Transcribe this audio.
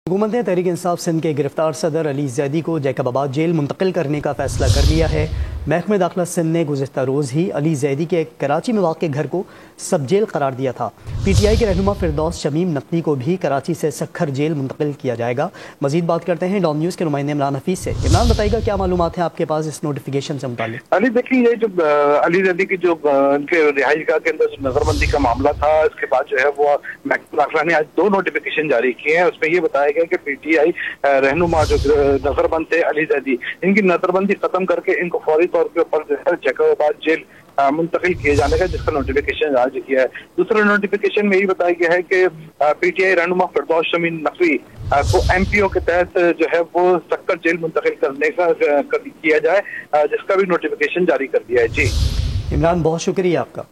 हुकूमत ने तहरीक इंसाफ सिंध के गिरफ्तार सदर अली जैदी को जैकबाबाद जेल मुंतकिल करने का फैसला कर लिया है। महकमे दाखिला सिंध ने गुज़िश्ता रोज़ ही अली जैदी के कराची में वाक़ घर को सब जेल करार दिया था। PTI के रहनुमा फिरदौस शमीम नकवी को भी कराची से सखर जेल मुंतकिल किया जाएगा। मजीद बात करते हैं डॉन न्यूज़ के नुमाइंदे इमरान हफीज़ से। इमरान, बताइएगा क्या मालूमात हैं आपके पास इस नोटिफिकेशन से मुताल्लिक? अली, देखिए, ये जो अली जैदी की जो उनके रिहाइश गाह के अंदर नजरबंदी का मामला था, इसके बाद जो है वो महकमा दाखिला ने आज 2 नोटिफिकेशन जारी किए हैं। उसमें ये बताया गया कि PTI रहनुमा जो नजरबंद थे अली जैदी, इनकी नजरबंदी खत्म करके इनको फौरी तौर के ऊपर जो है जैकबाबाद जेल मुंतकिल किए जाने का जिसका नोटिफिकेशन जारी किया है। दूसरे नोटिफिकेशन में यही बताया गया है कि PTI रहनुमा फिरदौस शमीम नकवी को MPO के तहत जो है वो सक्कर जेल मुंतकिल करने का किया जाए, जिसका भी नोटिफिकेशन जारी कर दिया है। जी इमरान, बहुत शुक्रिया आपका।